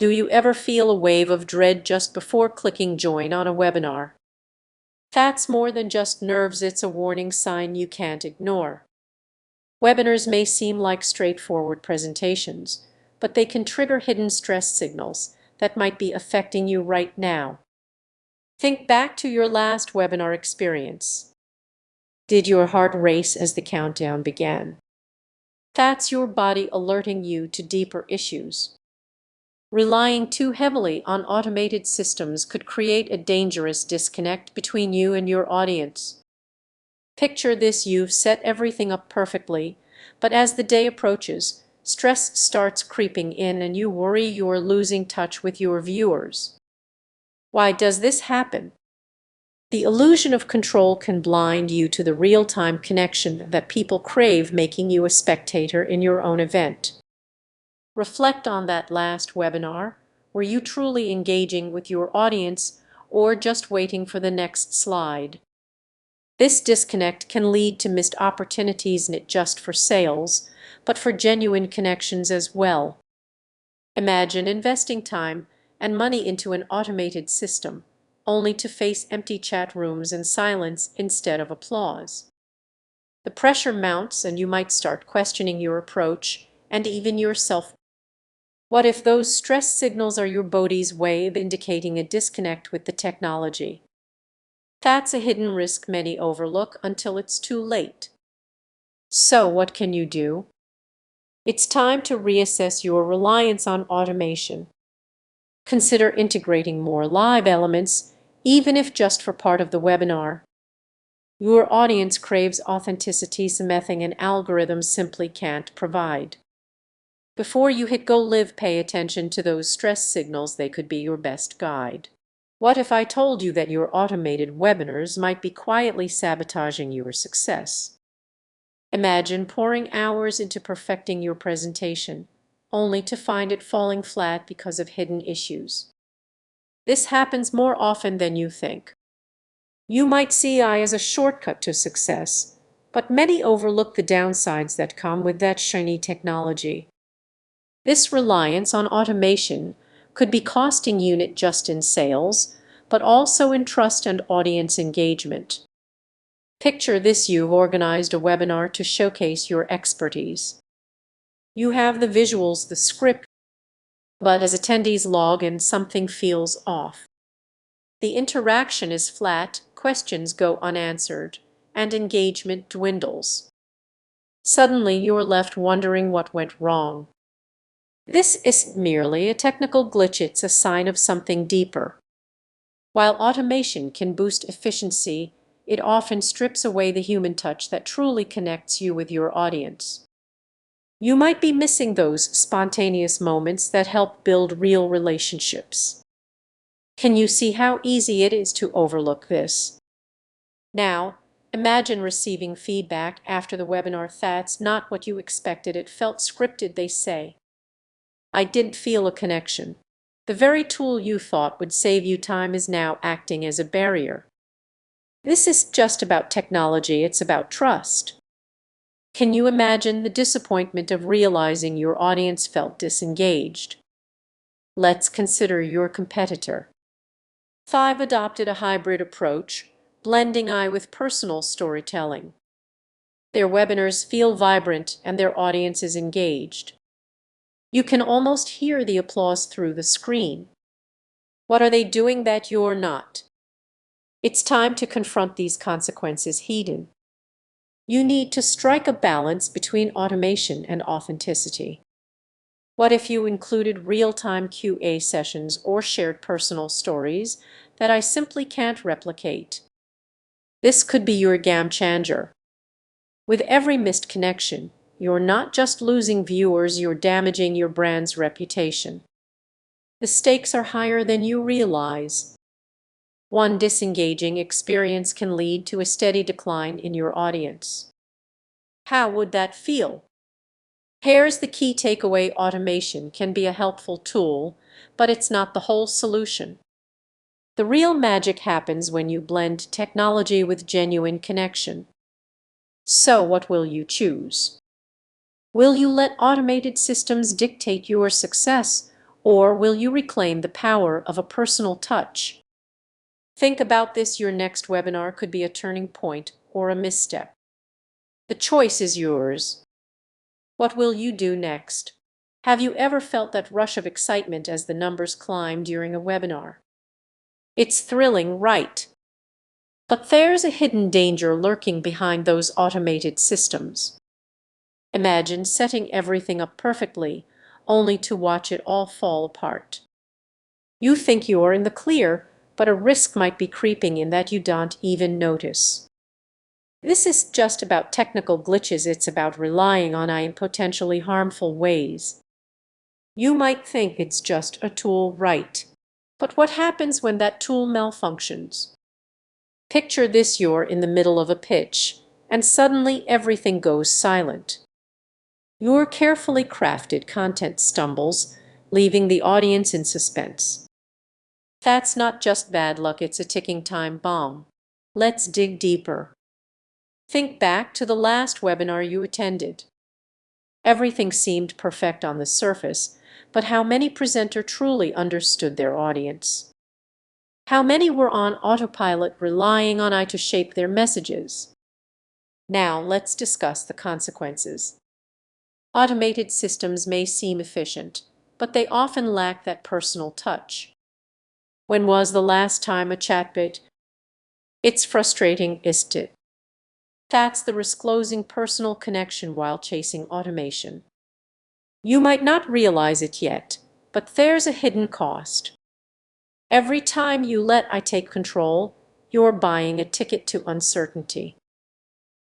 Do you ever feel a wave of dread just before clicking join on a webinar? That's more than just nerves, it's a warning sign you can't ignore. Webinars may seem like straightforward presentations, but they can trigger hidden stress signals that might be affecting you right now. Think back to your last webinar experience. Did your heart race as the countdown began? That's your body alerting you to deeper issues. Relying too heavily on automated systems could create a dangerous disconnect between you and your audience. Picture this: you've set everything up perfectly, but as the day approaches, stress starts creeping in and you worry you're losing touch with your viewers. Why does this happen? The illusion of control can blind you to the real-time connection that people crave, making you a spectator in your own event. Reflect on that last webinar. Were you truly engaging with your audience or just waiting for the next slide? This disconnect can lead to missed opportunities, not just for sales, but for genuine connections as well. Imagine investing time and money into an automated system, only to face empty chat rooms and silence instead of applause. The pressure mounts and you might start questioning your approach and even yourself. What if those stress signals are your body's way of indicating a disconnect with the technology? That's a hidden risk many overlook until it's too late. So what can you do? It's time to reassess your reliance on automation. Consider integrating more live elements, even if just for part of the webinar. Your audience craves authenticity, something an algorithm simply can't provide. Before you hit go live, pay attention to those stress signals. They could be your best guide. What if I told you that your automated webinars might be quietly sabotaging your success? Imagine pouring hours into perfecting your presentation, only to find it falling flat because of hidden issues. This happens more often than you think. You might see AI as a shortcut to success, but many overlook the downsides that come with that shiny technology. This reliance on automation could be costing you not just in sales, but also in trust and audience engagement. Picture this: you've organized a webinar to showcase your expertise. You have the visuals, the script, but as attendees log in, something feels off. The interaction is flat, questions go unanswered, and engagement dwindles. Suddenly, you're left wondering what went wrong. This isn't merely a technical glitch, it's a sign of something deeper. While automation can boost efficiency, it often strips away the human touch that truly connects you with your audience. You might be missing those spontaneous moments that help build real relationships. Can you see how easy it is to overlook this? Now, imagine receiving feedback after the webinar. That's not what you expected. It felt scripted, they say. I didn't feel a connection. The very tool you thought would save you time is now acting as a barrier. This isn't just about technology, it's about trust. Can you imagine the disappointment of realizing your audience felt disengaged? Let's consider your competitor. Thrive adopted a hybrid approach, blending AI with personal storytelling. Their webinars feel vibrant and their audience is engaged. You can almost hear the applause through the screen. What are they doing that you're not? It's time to confront these consequences head-on. You need to strike a balance between automation and authenticity. What if you included real-time QA sessions or shared personal stories that I simply can't replicate? This could be your game changer. With every missed connection, you're not just losing viewers, you're damaging your brand's reputation. The stakes are higher than you realize. One disengaging experience can lead to a steady decline in your audience. How would that feel? Here's the key takeaway: automation can be a helpful tool, but it's not the whole solution. The real magic happens when you blend technology with genuine connection. So what will you choose? Will you let automated systems dictate your success, Or will you reclaim the power of a personal touch? Think about this. Your next webinar could be a turning point or a misstep. The choice is yours. What will you do next? Have you ever felt that rush of excitement as the numbers climb during a webinar? It's thrilling, right? But there's a hidden danger lurking behind those automated systems. Imagine setting everything up perfectly, only to watch it all fall apart. You think you're in the clear, but a risk might be creeping in that you don't even notice. This is just about technical glitches. It's about relying on AI in potentially harmful ways. You might think it's just a tool, right? But what happens when that tool malfunctions? Picture this: you're in the middle of a pitch, and suddenly everything goes silent. Your carefully crafted content stumbles, leaving the audience in suspense. That's not just bad luck, it's a ticking time bomb. Let's dig deeper. Think back to the last webinar you attended. Everything seemed perfect on the surface, but how many presenters truly understood their audience? How many were on autopilot, relying on AI to shape their messages? Now let's discuss the consequences. Automated systems may seem efficient, but they often lack that personal touch. When was the last time a chatbot? It's frustrating, isn't it? That's the risk: losing personal connection while chasing automation. You might not realize it yet, but there's a hidden cost. Every time you let AI take control, you're buying a ticket to uncertainty.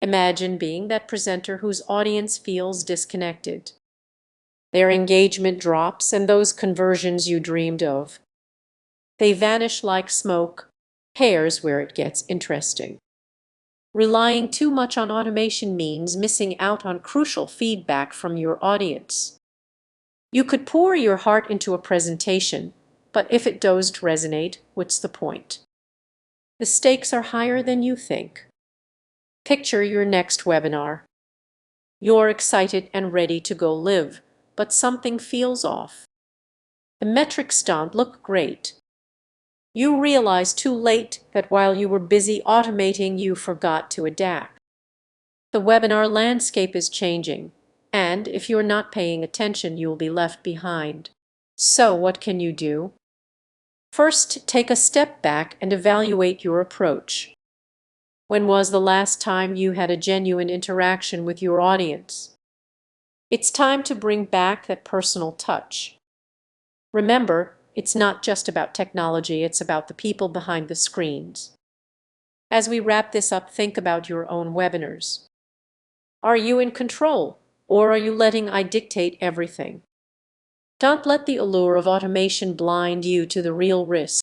Imagine being that presenter whose audience feels disconnected. Their engagement drops, and those conversions you dreamed of, they vanish like smoke. Here's where it gets interesting. Relying too much on automation means missing out on crucial feedback from your audience. You could pour your heart into a presentation, but if it doesn't resonate, what's the point? The stakes are higher than you think. Picture your next webinar. You're excited and ready to go live, but something feels off. The metrics don't look great. You realize too late that while you were busy automating, you forgot to adapt. The webinar landscape is changing, and if you're not paying attention, you'll be left behind. So what can you do? First, take a step back and evaluate your approach. When was the last time you had a genuine interaction with your audience? It's time to bring back that personal touch. Remember, it's not just about technology, it's about the people behind the screens. As we wrap this up, think about your own webinars. Are you in control, or are you letting AI dictate everything? Don't let the allure of automation blind you to the real risk.